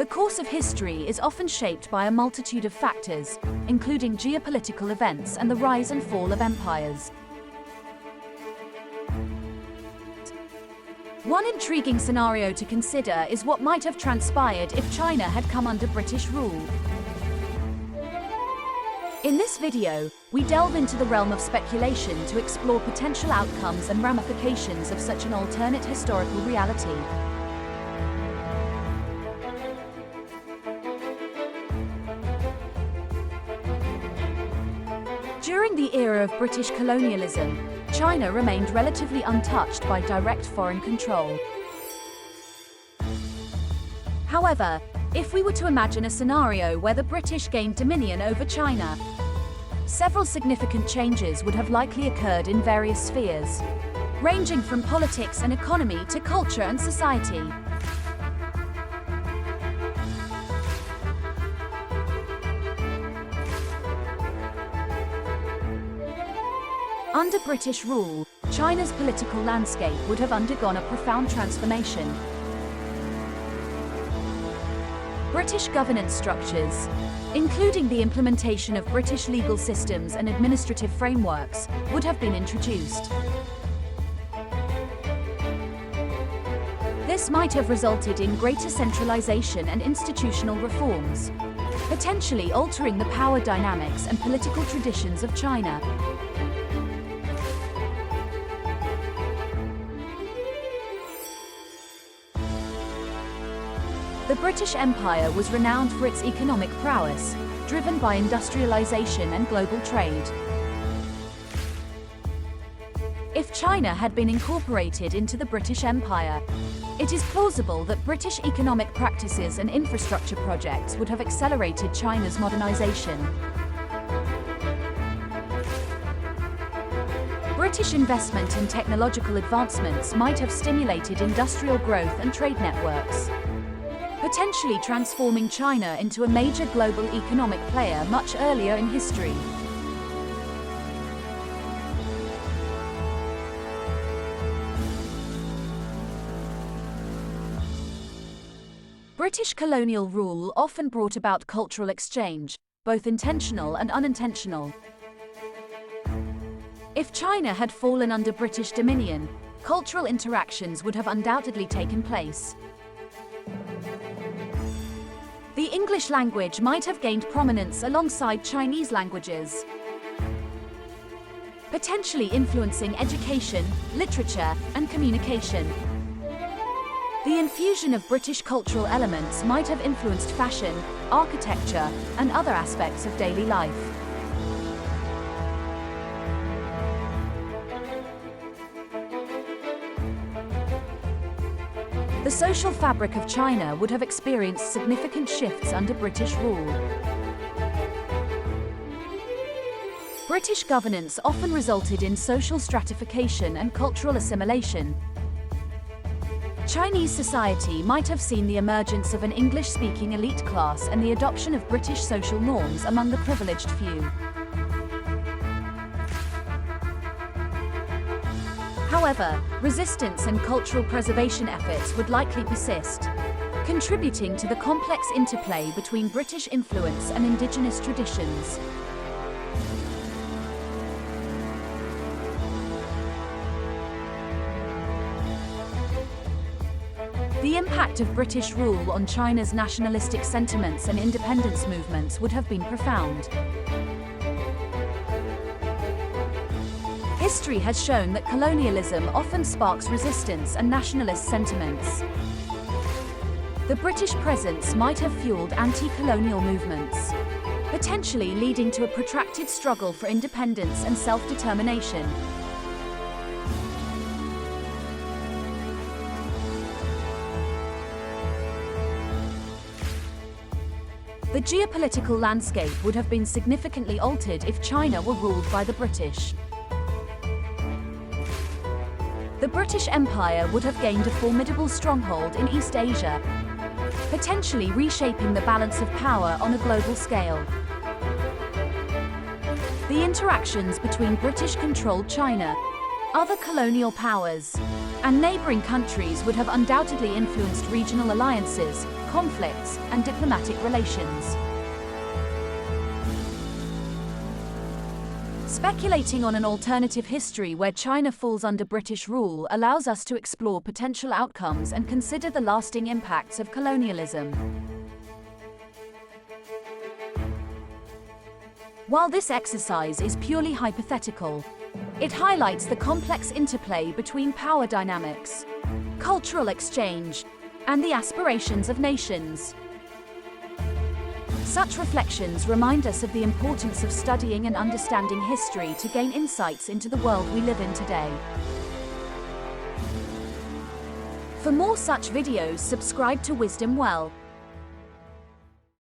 The course of history is often shaped by a multitude of factors, including geopolitical events and the rise and fall of empires. One intriguing scenario to consider is what might have transpired if China had come under British rule. In this video, we delve into the realm of speculation to explore potential outcomes and ramifications of such an alternate historical reality. During the era of British colonialism, China remained relatively untouched by direct foreign control. However, if we were to imagine a scenario where the British gained dominion over China, several significant changes would have likely occurred in various spheres, ranging from politics and economy to culture and society. Under British rule, China's political landscape would have undergone a profound transformation. British governance structures, including the implementation of British legal systems and administrative frameworks, would have been introduced. This might have resulted in greater centralization and institutional reforms, potentially altering the power dynamics and political traditions of China. The British Empire was renowned for its economic prowess, driven by industrialization and global trade. If China had been incorporated into the British Empire, it is plausible that British economic practices and infrastructure projects would have accelerated China's modernization. British investment in technological advancements might have stimulated industrial growth and trade networks, potentially transforming China into a major global economic player much earlier in history. British colonial rule often brought about cultural exchange, both intentional and unintentional. If China had fallen under British dominion, cultural interactions would have undoubtedly taken place. The English language might have gained prominence alongside Chinese languages, potentially influencing education, literature, and communication. The infusion of British cultural elements might have influenced fashion, architecture, and other aspects of daily life. The social fabric of China would have experienced significant shifts under British rule. British governance often resulted in social stratification and cultural assimilation. Chinese society might have seen the emergence of an English-speaking elite class and the adoption of British social norms among the privileged few. However, resistance and cultural preservation efforts would likely persist, contributing to the complex interplay between British influence and indigenous traditions. The impact of British rule on China's nationalistic sentiments and independence movements would have been profound. History has shown that colonialism often sparks resistance and nationalist sentiments. The British presence might have fueled anti-colonial movements, potentially leading to a protracted struggle for independence and self-determination. The geopolitical landscape would have been significantly altered if China were ruled by the British. The British Empire would have gained a formidable stronghold in East Asia, potentially reshaping the balance of power on a global scale. The interactions between British-controlled China, Other colonial powers and neighboring countries would have undoubtedly influenced regional alliances, conflicts, and diplomatic relations. Speculating on an alternative history where China falls under British rule allows us to explore potential outcomes and consider the lasting impacts of colonialism. While this exercise is purely hypothetical, it highlights the complex interplay between power dynamics, cultural exchange, and the aspirations of nations. Such reflections remind us of the importance of studying and understanding history to gain insights into the world we live in today. For more such videos, subscribe to Wisdom Well.